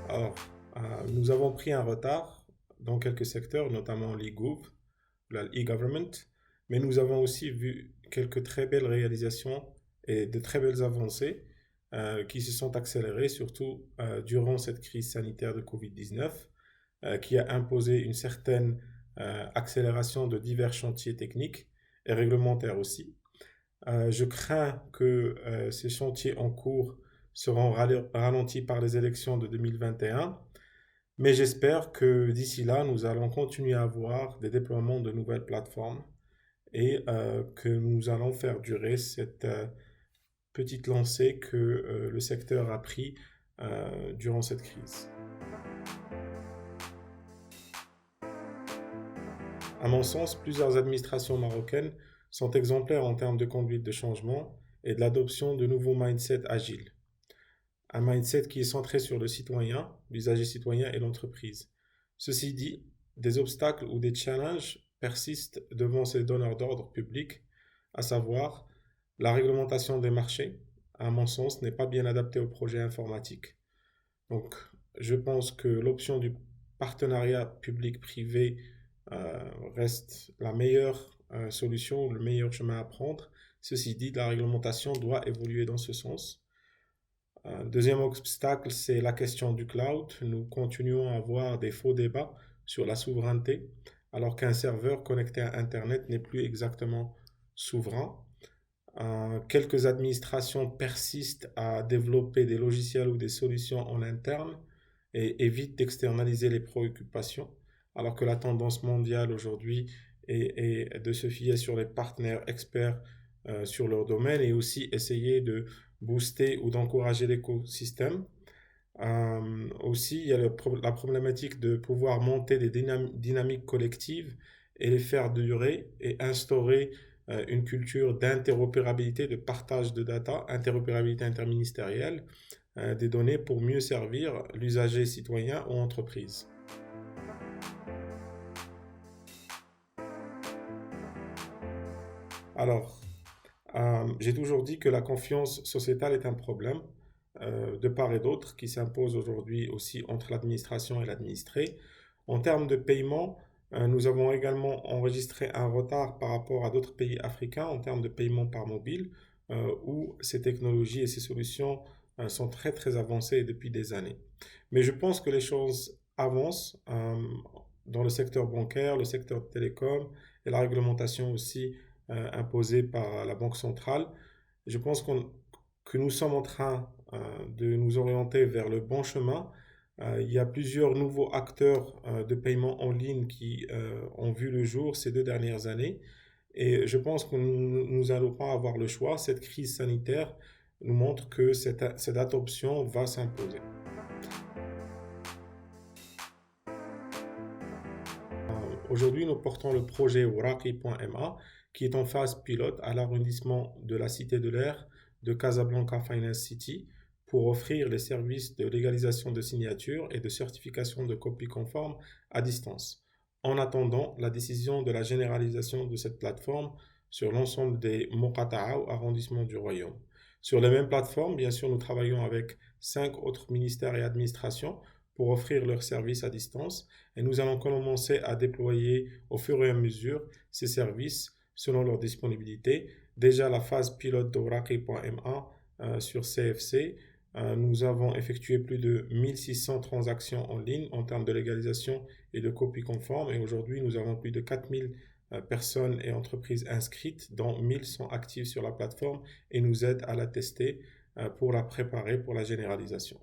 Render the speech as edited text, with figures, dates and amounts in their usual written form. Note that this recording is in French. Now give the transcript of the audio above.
Alors, nous avons pris un retard dans quelques secteurs, notamment l'e-gov, l'e-government, mais nous avons aussi vu quelques très belles réalisations et de très belles avancées qui se sont accélérées, surtout durant cette crise sanitaire de Covid-19, qui a imposé une certaine accélération de divers chantiers techniques et réglementaires aussi. Je crains que ces chantiers en cours seront ralentis par les élections de 2021, mais j'espère que d'ici là, nous allons continuer à avoir des déploiements de nouvelles plateformes et que nous allons faire durer cette petite lancée que le secteur a pris durant cette crise. À mon sens, plusieurs administrations marocaines sont exemplaires en termes de conduite de changement et de l'adoption de nouveaux mindsets agiles. Un mindset qui est centré sur le citoyen, l'usager citoyen et l'entreprise. Ceci dit, des obstacles ou des challenges persistent devant ces donneurs d'ordre publics, à savoir la réglementation des marchés, à mon sens, n'est pas bien adaptée au projet informatique. Donc, je pense que l'option du partenariat public-privé reste la meilleure solution, le meilleur chemin à prendre. Ceci dit, la réglementation doit évoluer dans ce sens. Deuxième obstacle, c'est la question du cloud. Nous continuons à avoir des faux débats sur la souveraineté, alors qu'un serveur connecté à Internet n'est plus exactement souverain. Quelques administrations persistent à développer des logiciels ou des solutions en interne et évitent d'externaliser les préoccupations, alors que la tendance mondiale aujourd'hui est de se fier sur les partenaires experts sur leur domaine et aussi essayer de booster ou d'encourager l'écosystème. Aussi, il y a la problématique de pouvoir monter des dynamiques collectives et les faire durer et instaurer une culture d'interopérabilité, de partage de data, interopérabilité interministérielle des données pour mieux servir l'usager citoyen ou entreprise. Alors, j'ai toujours dit que la confiance sociétale est un problème de part et d'autre qui s'impose aujourd'hui aussi entre l'administration et l'administré. En termes de paiement, nous avons également enregistré un retard par rapport à d'autres pays africains en termes de paiement par mobile, où ces technologies et ces solutions sont très très avancées depuis des années. Mais je pense que les choses avancent dans le secteur bancaire, le secteur télécom et la réglementation aussi imposée par la Banque centrale. Je pense que nous sommes en train de nous orienter vers le bon chemin. Il y a plusieurs nouveaux acteurs de paiement en ligne qui ont vu le jour ces 2 dernières années. Et je pense que nous allons pas avoir le choix. Cette crise sanitaire nous montre que cette adoption va s'imposer. Aujourd'hui, nous portons le projet Wraki.ma qui est en phase pilote à l'arrondissement de la Cité de l'Air de Casablanca Finance City pour offrir les services de légalisation de signature et de certification de copies conformes à distance. En attendant la décision de la généralisation de cette plateforme sur l'ensemble des Moqata'a ou arrondissements du Royaume. Sur les mêmes plateformes, bien sûr, nous travaillons avec 5 autres ministères et administrations pour offrir leurs services à distance et nous allons commencer à déployer au fur et à mesure ces services selon leur disponibilité. Déjà la phase pilote de Wraki.ma sur CFC, nous avons effectué plus de 1600 transactions en ligne en termes de légalisation et de copie conforme et aujourd'hui nous avons plus de 4000 personnes et entreprises inscrites, dont 1000 sont actives sur la plateforme et nous aident à la tester pour la préparer pour la généralisation.